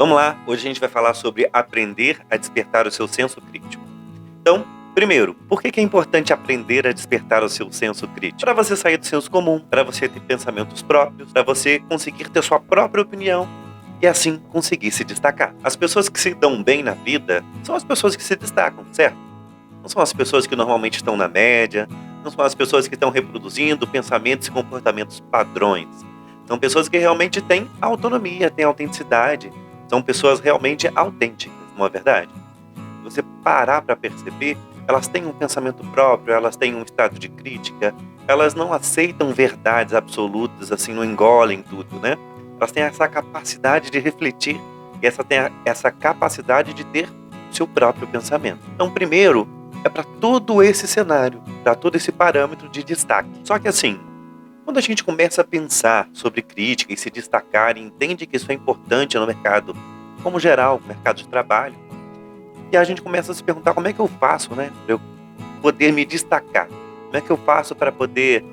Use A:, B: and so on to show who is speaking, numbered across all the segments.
A: Vamos lá, hoje a gente vai falar sobre aprender a despertar o seu senso crítico. Então, primeiro, por que é importante aprender a despertar o seu senso crítico? Para você sair do senso comum, para você ter pensamentos próprios, para você conseguir ter sua própria opinião e assim conseguir se destacar. As pessoas que se dão bem na vida são as pessoas que se destacam, certo? Não são as pessoas que normalmente estão na média, não são as pessoas que estão reproduzindo pensamentos e comportamentos padrões. São pessoas que realmente têm autonomia, têm autenticidade, são pessoas realmente autênticas, não é verdade? Se você parar para perceber, elas têm um pensamento próprio, elas têm um estado de crítica, elas não aceitam verdades absolutas, assim, não engolem tudo, né? Elas têm essa capacidade de refletir e essa capacidade de ter seu próprio pensamento. Então, primeiro, é para todo esse cenário, para todo esse parâmetro de destaque. Só que assim, quando a gente começa a pensar sobre crítica e se destacar e entende que isso é importante no mercado, como geral, no mercado de trabalho, e a gente começa a se perguntar como é que eu faço, né, para eu poder me destacar? Como é que eu faço para poder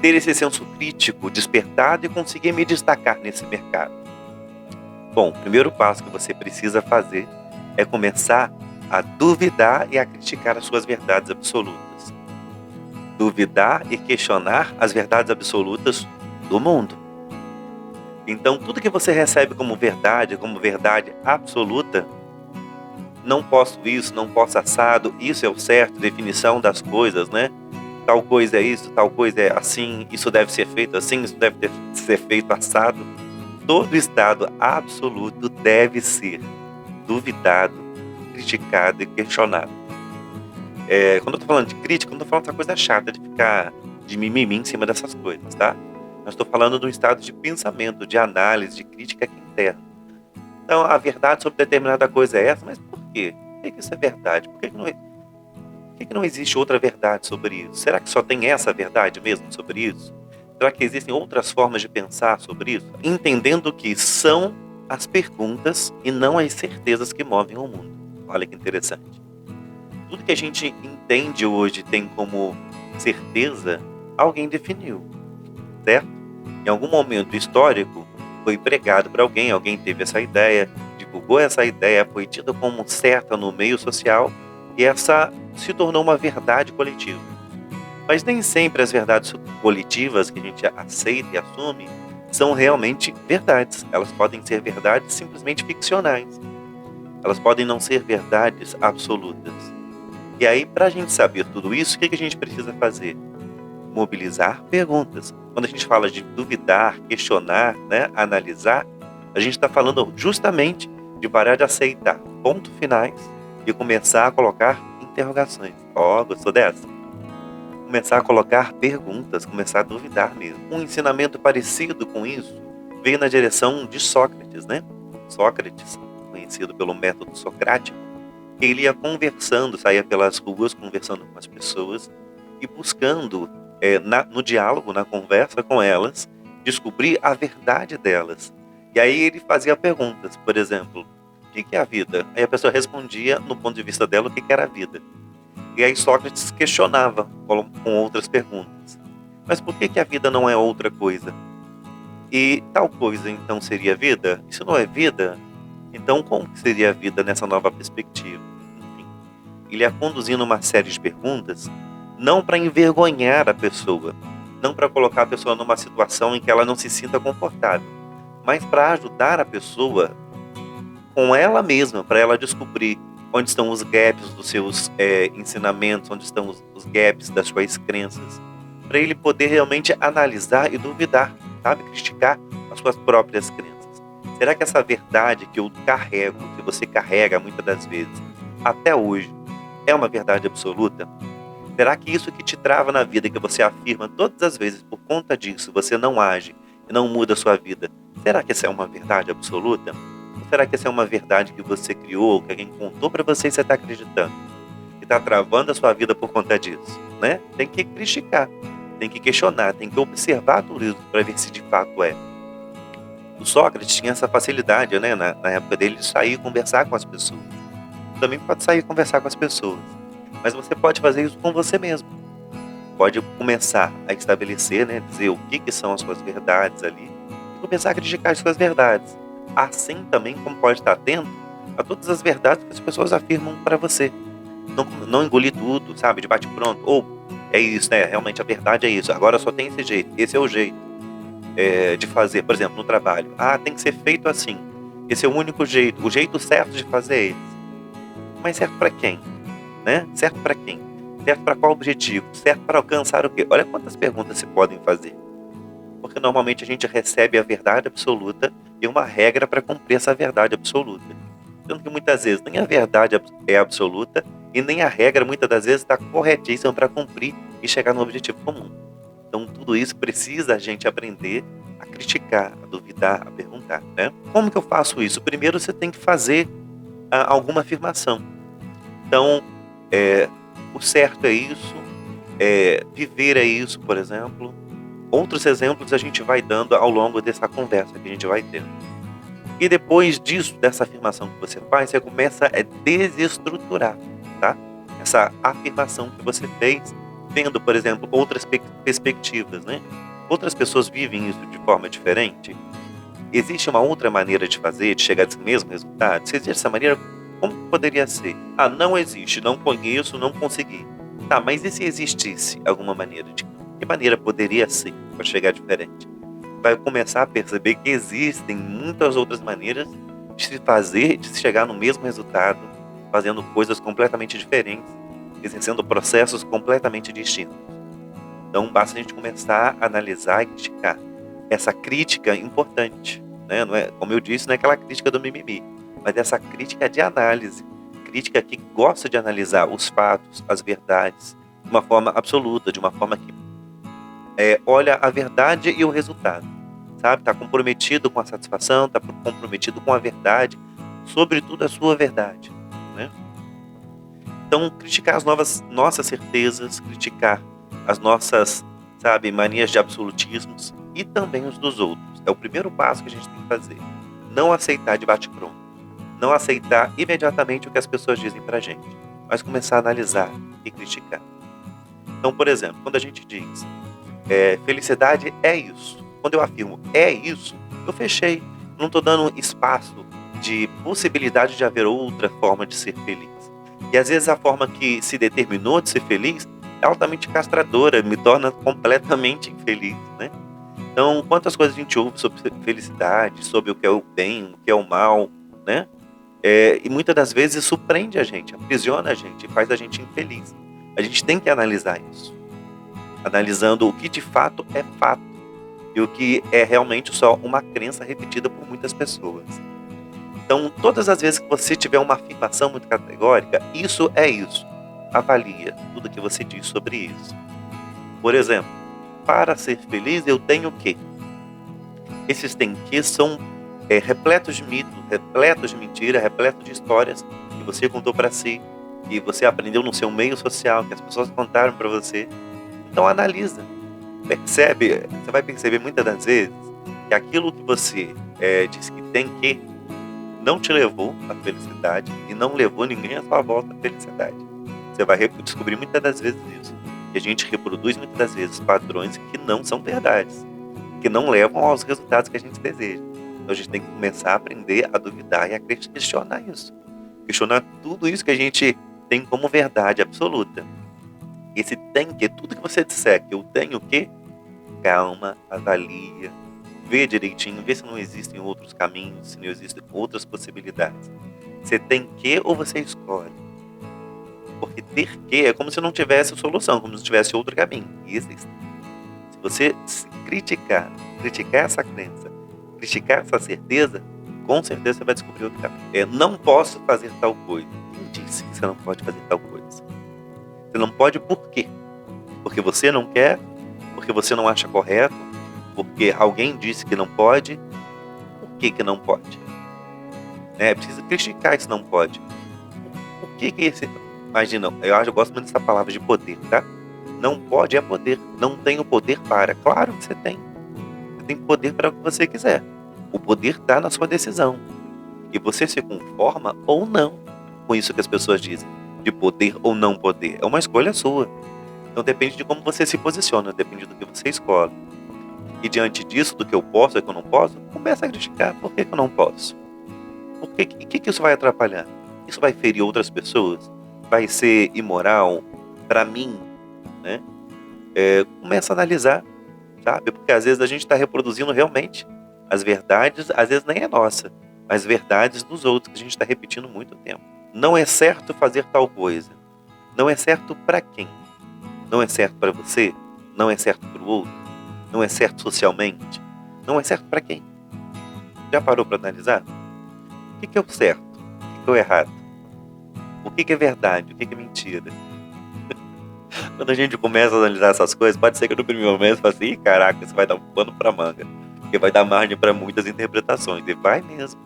A: ter esse senso crítico despertado e conseguir me destacar nesse mercado? Bom, o primeiro passo que você precisa fazer é começar a duvidar e a criticar as suas verdades absolutas. Duvidar e questionar as verdades absolutas do mundo. Então, tudo que você recebe como verdade absoluta, não posso isso, não posso assado, isso é o certo, definição das coisas, né? Tal coisa é isso, tal coisa é assim, isso deve ser feito assim, isso deve ser feito assado. Todo estado absoluto deve ser duvidado, criticado e questionado. Quando eu tô falando de crítica, eu não tô falando dessa coisa chata de ficar de mimimi em cima dessas coisas, tá? Eu estou falando de um estado de pensamento, de análise, de crítica interna. Então, a verdade sobre determinada coisa é essa, mas por quê? Por que isso é verdade? Por que não existe outra verdade sobre isso? Será que só tem essa verdade mesmo sobre isso? Será que existem outras formas de pensar sobre isso? Entendendo que são as perguntas e não as certezas que movem o mundo. Olha que interessante. Tudo que a gente entende hoje tem como certeza, alguém definiu, certo? Em algum momento histórico, foi pregado para alguém, alguém teve essa ideia, divulgou essa ideia, foi tida como certa no meio social e essa se tornou uma verdade coletiva. Mas nem sempre as verdades coletivas que a gente aceita e assume são realmente verdades. Elas podem ser verdades simplesmente ficcionais. Elas podem não ser verdades absolutas. E aí, para a gente saber tudo isso, o que a gente precisa fazer? Mobilizar perguntas. Quando a gente fala de duvidar, questionar, né, analisar, a gente está falando justamente de parar de aceitar pontos finais e começar a colocar interrogações. Gostou dessa? Começar a colocar perguntas, começar a duvidar mesmo. Um ensinamento parecido com isso veio na direção de Sócrates, né? Sócrates, conhecido pelo método socrático, ele ia conversando, saía pelas ruas conversando com as pessoas e buscando, no diálogo, na conversa com elas, descobrir a verdade delas. E aí ele fazia perguntas, por exemplo, o que é a vida? Aí a pessoa respondia, no ponto de vista dela, o que era a vida. E aí Sócrates questionava com outras perguntas. Mas por que a vida não é outra coisa? E tal coisa, então, seria vida? Isso não é vida? Então, como que seria a vida nessa nova perspectiva? Enfim, ele ia conduzindo uma série de perguntas, não para envergonhar a pessoa, não para colocar a pessoa numa situação em que ela não se sinta confortável, mas para ajudar a pessoa com ela mesma, para ela descobrir onde estão os gaps dos seus ensinamentos, onde estão os gaps das suas crenças, para ele poder realmente analisar e duvidar, sabe? Criticar as suas próprias crenças. Será que essa verdade que eu carrego, que você carrega muitas das vezes, até hoje, é uma verdade absoluta? Será que isso que te trava na vida, que você afirma todas as vezes, por conta disso, você não age e não muda a sua vida, será que essa é uma verdade absoluta? Ou será que essa é uma verdade que você criou, que alguém contou para você e você está acreditando? Que está travando a sua vida por conta disso, né? Tem que criticar, tem que questionar, tem que observar tudo isso para ver se de fato é. O Sócrates tinha essa facilidade, né, na época dele, de sair e conversar com as pessoas. Você também pode sair e conversar com as pessoas, mas você pode fazer isso com você mesmo. Pode começar a estabelecer, né, dizer o que são as suas verdades ali, e começar a criticar as suas verdades. assim também como pode estar atento a todas as verdades que as pessoas afirmam para você. Não engolir tudo, sabe, de bate-pronto. Ou é isso, né? Realmente a verdade é isso. Agora só tem esse jeito. Esse é o jeito de fazer. Por exemplo, no trabalho. Ah, tem que ser feito assim. Esse é o único jeito. O jeito certo de fazer é esse. Mas certo para quem? Né? Certo para quem? Certo para qual objetivo? Certo para alcançar o quê? Olha quantas perguntas se podem fazer. Porque normalmente a gente recebe a verdade absoluta e uma regra para cumprir essa verdade absoluta. Sendo que muitas vezes nem a verdade é absoluta e nem a regra muitas das vezes está corretíssima para cumprir e chegar no objetivo comum. Então tudo isso precisa a gente aprender a criticar, a duvidar, a perguntar, né? Como que eu faço isso? Primeiro você tem que fazer alguma afirmação. Então, o certo é isso, viver é isso, por exemplo. Outros exemplos a gente vai dando ao longo dessa conversa que a gente vai tendo. E depois disso, dessa afirmação que você faz, você começa a desestruturar, tá? Essa afirmação que você fez, vendo, por exemplo, outras perspectivas, né? Outras pessoas vivem isso de forma diferente. Existe uma outra maneira de fazer, de chegar a esse mesmo resultado? Se existe essa maneira, como poderia ser? Ah, não existe, não conheço, não consegui. Tá, mas e se existisse alguma maneira? De que maneira poderia ser para chegar diferente? Vai começar a perceber que existem muitas outras maneiras de se fazer, de se chegar no mesmo resultado, fazendo coisas completamente diferentes, exercendo processos completamente distintos. Então, basta a gente começar a analisar e criticar. Essa crítica é importante, né? Não é, como eu disse, não é aquela crítica do mimimi, mas essa crítica de análise, crítica que gosta de analisar os fatos, as verdades, de uma forma absoluta, de uma forma que olha a verdade e o resultado, sabe? Está comprometido com a satisfação, está comprometido com a verdade, sobretudo a sua verdade, né? Então, criticar as nossas certezas, criticar as nossas, sabe, manias de absolutismos e também os dos outros. É o primeiro passo que a gente tem que fazer. Não aceitar de bate-pronto. Não aceitar imediatamente o que as pessoas dizem pra gente, mas começar a analisar e criticar. Então, por exemplo, quando a gente diz felicidade é isso. Quando eu afirmo é isso, eu fechei. Não estou dando espaço de possibilidade de haver outra forma de ser feliz. E às vezes a forma que se determinou de ser feliz é altamente castradora, me torna completamente infeliz, né? Então, quantas coisas a gente ouve sobre felicidade, sobre o que é o bem, o que é o mal, né? E muitas das vezes isso prende a gente, aprisiona a gente, faz a gente infeliz. A gente tem que analisar isso. Analisando o que de fato é fato e o que é realmente só uma crença repetida por muitas pessoas. Então, todas as vezes que você tiver uma afirmação muito categórica, isso é isso. Avalia tudo que você diz sobre isso. Por exemplo, para ser feliz eu tenho que. Esses tem que são repletos de mitos, repletos de mentira, repletos de histórias que você contou para si, que você aprendeu no seu meio social, que as pessoas contaram para você. Então analisa, percebe, você vai perceber muitas das vezes que aquilo que você disse que tem que não te levou à felicidade e não levou ninguém à sua volta à felicidade. Você vai descobrir muitas das vezes isso. Que a gente reproduz muitas das vezes padrões que não são verdades, que não levam aos resultados que a gente deseja. Então a gente tem que começar a aprender a duvidar e a questionar isso. Questionar tudo isso que a gente tem como verdade absoluta. Esse tem que, tudo que você disser que eu tenho que, calma, avalia, vê direitinho, vê se não existem outros caminhos, se não existem outras possibilidades. Você tem que ou você escolhe? Porque ter que é como se não tivesse solução, como se tivesse outro caminho. E existe. Se você criticar essa crença, criticar essa certeza, com certeza você vai descobrir outro caminho. Não posso fazer tal coisa. Quem disse que você não pode fazer tal coisa? Você não pode por quê? Porque você não quer? Porque você não acha correto? Porque alguém disse que não pode? Por que não pode? Precisa criticar esse não pode. Por que esse... Imagina, eu gosto muito dessa palavra de poder, tá? Não pode é poder. Não tem o poder para. Claro que você tem. Você tem poder para o que você quiser. O poder está na sua decisão. E você se conforma ou não com isso que as pessoas dizem. De poder ou não poder. É uma escolha sua. Então depende de como você se posiciona. Depende do que você escolhe. E diante disso, do que eu posso e que eu não posso, começa a criticar. Por que eu não posso? O que isso vai atrapalhar? Isso vai ferir outras pessoas? Vai ser imoral para mim, né? Começa a analisar, sabe? Porque às vezes a gente está reproduzindo realmente as verdades, às vezes nem é nossa, mas verdades dos outros que a gente está repetindo muito tempo. Não é certo fazer tal coisa. Não é certo para quem? Não é certo para você? Não é certo para o outro? Não é certo socialmente? Não é certo para quem? Já parou para analisar? O que é o certo? O que é o errado? O que é verdade? O que é mentira? Quando a gente começa a analisar essas coisas, pode ser que no primeiro momento você fale assim: "Ih, caraca, isso vai dar um pano pra manga", porque vai dar margem para muitas interpretações, e vai mesmo.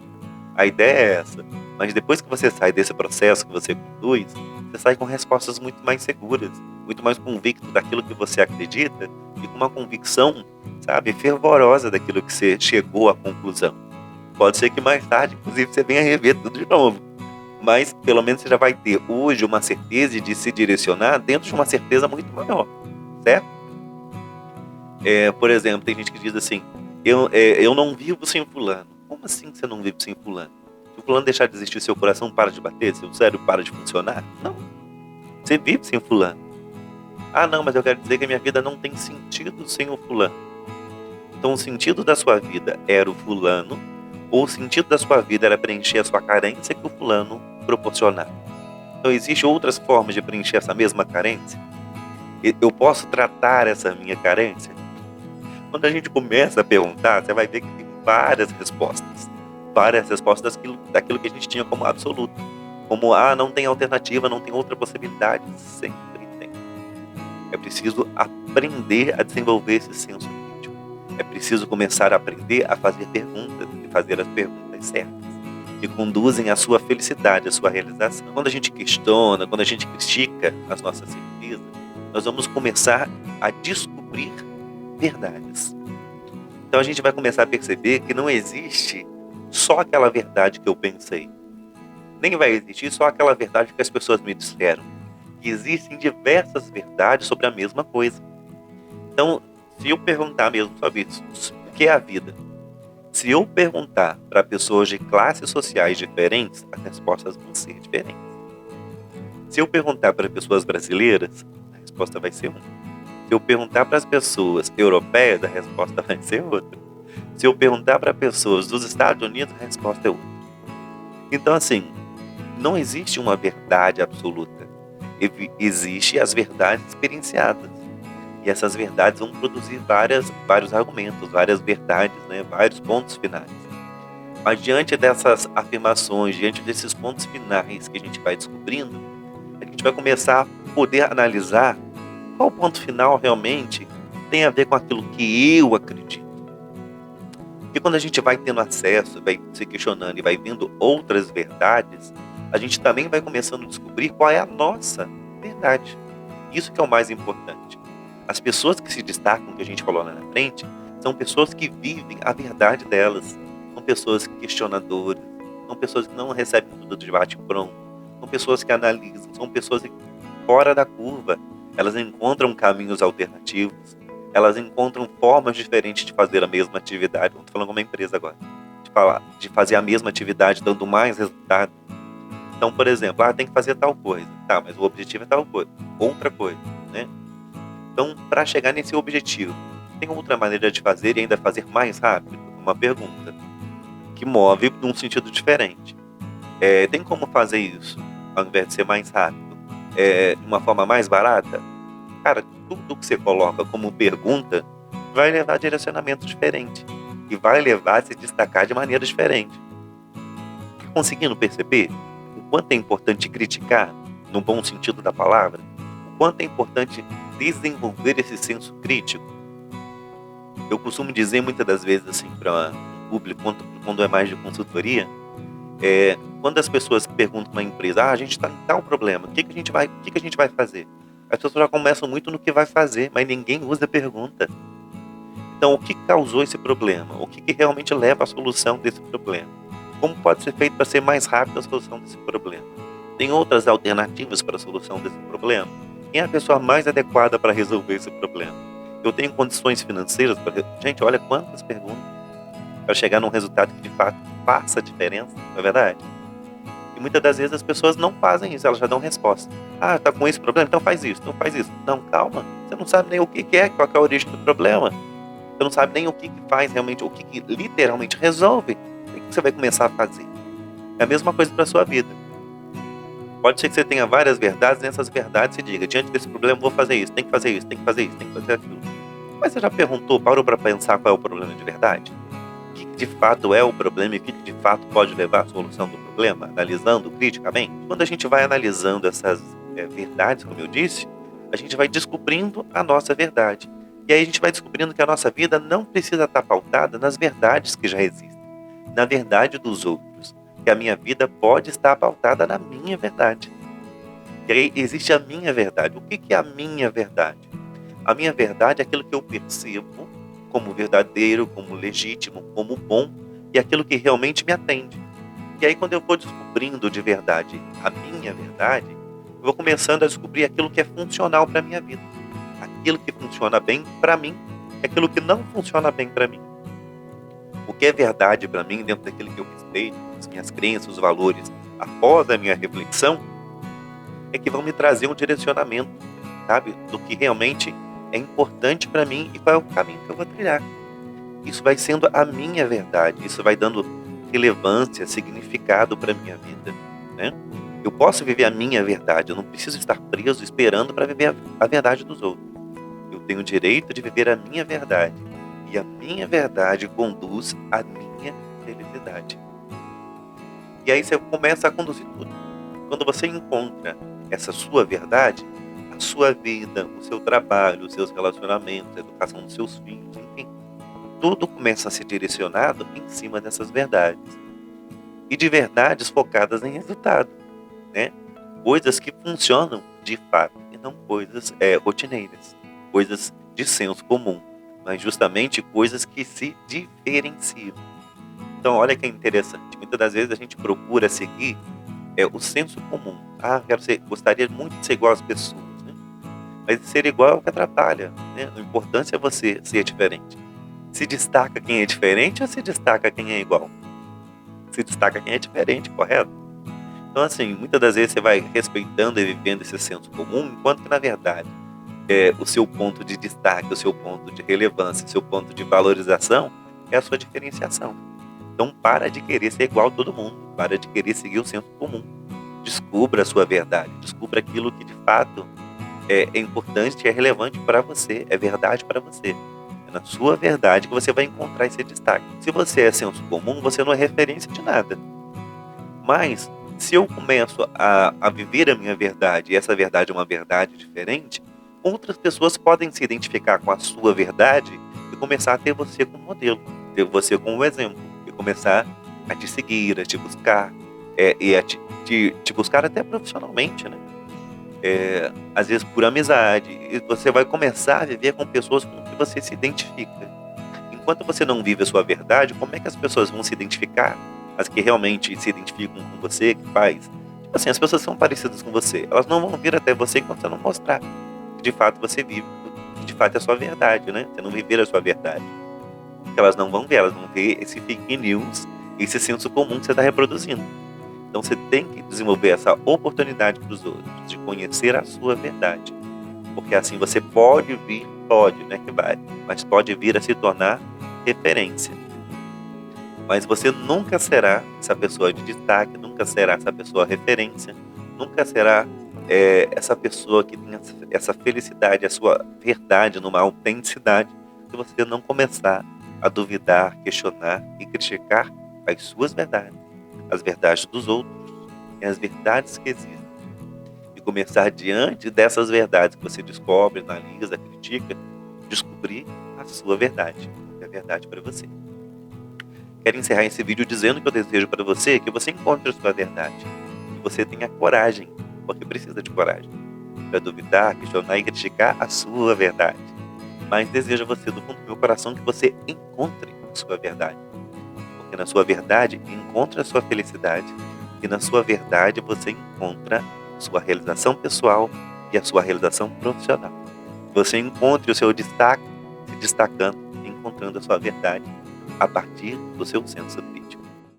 A: A ideia é essa. Mas depois que você sai desse processo que você conduz, você sai com respostas muito mais seguras, muito mais convicto daquilo que você acredita e com uma convicção, sabe, fervorosa daquilo que você chegou à conclusão. Pode ser que mais tarde, inclusive, você venha rever tudo de novo. Mas pelo menos você já vai ter hoje uma certeza de se direcionar dentro de uma certeza muito maior, certo? Por exemplo, tem gente que diz assim: eu não vivo sem fulano. Como assim você não vive sem fulano? Se o fulano deixar de existir, seu coração para de bater, seu cérebro para de funcionar? Não, você vive sem fulano. Ah, não, mas eu quero dizer que a minha vida não tem sentido sem o fulano. Então o sentido da sua vida era o fulano, ou o sentido da sua vida era preencher a sua carência que o fulano proporcionava. Então existem outras formas de preencher essa mesma carência? Eu posso tratar essa minha carência? Quando a gente começa a perguntar, você vai ver que tem várias respostas. Várias respostas daquilo que a gente tinha como absoluto. Como, não tem alternativa, não tem outra possibilidade. Sempre tem. É preciso aprender a desenvolver esse senso crítico. É preciso começar a aprender a fazer perguntas e fazer as perguntas certas, que conduzem à sua felicidade, à sua realização. Quando a gente questiona, quando a gente critica as nossas certezas, nós vamos começar a descobrir verdades. Então a gente vai começar a perceber que não existe só aquela verdade que eu pensei. Nem vai existir só aquela verdade que as pessoas me disseram. Existem diversas verdades sobre a mesma coisa. Então, se eu perguntar mesmo sobre isso, o que é a vida? Se eu perguntar para pessoas de classes sociais diferentes, as respostas vão ser diferentes. Se eu perguntar para pessoas brasileiras, a resposta vai ser uma. Se eu perguntar para as pessoas europeias, a resposta vai ser outra. Se eu perguntar para pessoas dos Estados Unidos, a resposta é outra. Então, assim, não existe uma verdade absoluta. Existem as verdades experienciadas. E essas verdades vão produzir vários argumentos, várias verdades, né? Vários pontos finais. Mas diante dessas afirmações, diante desses pontos finais que a gente vai descobrindo, a gente vai começar a poder analisar qual ponto final realmente tem a ver com aquilo que eu acredito. E quando a gente vai tendo acesso, vai se questionando e vai vendo outras verdades, a gente também vai começando a descobrir qual é a nossa verdade. Isso que é o mais importante. As pessoas que se destacam, que a gente falou lá na frente, são pessoas que vivem a verdade delas. São pessoas questionadoras, são pessoas que não recebem tudo de bate-pronto, são pessoas que analisam, são pessoas fora da curva. Elas encontram caminhos alternativos, elas encontram formas diferentes de fazer a mesma atividade. Estou falando como uma empresa agora, de fazer a mesma atividade dando mais resultado. Então, por exemplo, tem que fazer tal coisa. Tá, mas o objetivo é tal coisa, outra coisa, né? Então, para chegar nesse objetivo, tem outra maneira de fazer e ainda fazer mais rápido? Uma pergunta que move num sentido diferente. Tem como fazer isso, ao invés de ser mais rápido, de uma forma mais barata? Cara, tudo que você coloca como pergunta vai levar a direcionamento diferente e vai levar a se destacar de maneira diferente. Conseguindo perceber o quanto é importante criticar, no bom sentido da palavra? O quanto é importante desenvolver esse senso crítico? Eu costumo dizer muitas das vezes assim para um público, quando é mais de consultoria, quando as pessoas perguntam na empresa, a gente está em tal problema, o que a gente vai fazer? As pessoas já começam muito no que vai fazer, mas ninguém usa a pergunta. Então, o que causou esse problema? O que realmente leva à solução desse problema? Como pode ser feito para ser mais rápida a solução desse problema? Tem outras alternativas para a solução desse problema? Quem é a pessoa mais adequada para resolver esse problema? Eu tenho condições financeiras para... Gente, olha quantas perguntas para chegar num resultado que de fato faça diferença, não é verdade? E muitas das vezes as pessoas não fazem isso, elas já dão resposta. Ah, tá com esse problema? Então faz isso, então faz isso. Não, calma, você não sabe nem o que é, qual é a origem do problema. Você não sabe nem o que faz realmente, o que literalmente resolve. O que você vai começar a fazer? É a mesma coisa para a sua vida. Pode ser que você tenha várias verdades, e nessas verdades você diga, diante desse problema eu vou fazer isso, tem que fazer isso, tem que fazer isso, tem que fazer aquilo. Mas você já perguntou, parou para pensar qual é o problema de verdade? O que de fato é o problema e o que de fato pode levar à solução do problema, analisando criticamente? Quando a gente vai analisando essas verdades, como eu disse, a gente vai descobrindo a nossa verdade. E aí a gente vai descobrindo que a nossa vida não precisa estar pautada nas verdades que já existem, na verdade dos outros. Que a minha vida pode estar pautada na minha verdade. E aí existe a minha verdade. O que é a minha verdade? A minha verdade é aquilo que eu percebo como verdadeiro, como legítimo, como bom, e aquilo que realmente me atende. E aí quando eu vou descobrindo de verdade a minha verdade, eu vou começando a descobrir aquilo que é funcional para a minha vida. Aquilo que funciona bem para mim, e aquilo que não funciona bem para mim. O que é verdade para mim, dentro daquilo que eu respeito, as minhas crenças, os valores, após a minha reflexão, é que vão me trazer um direcionamento, sabe? Do que realmente é importante para mim e qual é o caminho que eu vou trilhar. Isso vai sendo a minha verdade, isso vai dando relevância, significado para a minha vida, né? Eu posso viver a minha verdade, eu não preciso estar preso esperando para viver a verdade dos outros. Eu tenho o direito de viver a minha verdade. E a minha verdade conduz à minha felicidade. E aí você começa a conduzir tudo. Quando você encontra essa sua verdade, a sua vida, o seu trabalho, os seus relacionamentos, a educação dos seus filhos, enfim, tudo começa a ser direcionado em cima dessas verdades. E de verdades focadas em resultado, né? Coisas que funcionam de fato e não coisas rotineiras, coisas de senso comum, mas justamente coisas que se diferenciam. Então, olha que interessante. Muitas das vezes a gente procura seguir o senso comum. Gostaria muito de ser igual às pessoas, né? Mas ser igual é o que atrapalha, né? A importância é você ser diferente. Se destaca quem é diferente ou se destaca quem é igual? Se destaca quem é diferente, correto? Então, assim, muitas das vezes você vai respeitando e vivendo esse senso comum, enquanto que, na verdade, o seu ponto de destaque, o seu ponto de relevância, o seu ponto de valorização é a sua diferenciação. Então para de querer ser igual a todo mundo, para de querer seguir o senso comum. Descubra a sua verdade, descubra aquilo que de fato é importante, é relevante para você, é verdade para você. É na sua verdade que você vai encontrar esse destaque. Se você é senso comum, você não é referência de nada. Mas se eu começo a viver a minha verdade, e essa verdade é uma verdade diferente, outras pessoas podem se identificar com a sua verdade e começar a ter você como modelo, ter você como exemplo, e começar a te seguir, a te buscar, e a te buscar até profissionalmente, né? Às vezes por amizade, e você vai começar a viver com pessoas com que você se identifica. Enquanto você não vive a sua verdade, como é que as pessoas vão se identificar? As que realmente se identificam com você, que faz? Tipo assim, as pessoas são parecidas com você, elas não vão vir até você enquanto você não mostrar que de fato você vive, que de fato é a sua verdade, né? Você não viver a sua verdade. Porque elas não vão ver, elas vão ver esse fake news, esse senso comum que você está reproduzindo. Então você tem que desenvolver essa oportunidade para os outros, de conhecer a sua verdade. Porque assim você pode, né, que vai, mas pode vir a se tornar referência. Mas você nunca será essa pessoa de destaque, nunca será essa pessoa referência, nunca será essa pessoa que tem essa felicidade, a sua verdade numa autenticidade, se você não começar a duvidar, questionar e criticar as suas verdades, as verdades dos outros e as verdades que existem. E começar diante dessas verdades que você descobre, analisa, critica, descobrir a sua verdade, que é a verdade para você. Quero encerrar esse vídeo dizendo que eu desejo para você que você encontre a sua verdade, que você tenha coragem, porque precisa de coragem, para duvidar, questionar e criticar a sua verdade. Mas desejo a você do fundo do meu coração que você encontre a sua verdade, porque na sua verdade encontra a sua felicidade e na sua verdade você encontra a sua realização pessoal e a sua realização profissional. Você encontre o seu destaque se destacando, encontrando a sua verdade a partir do seu senso crítico.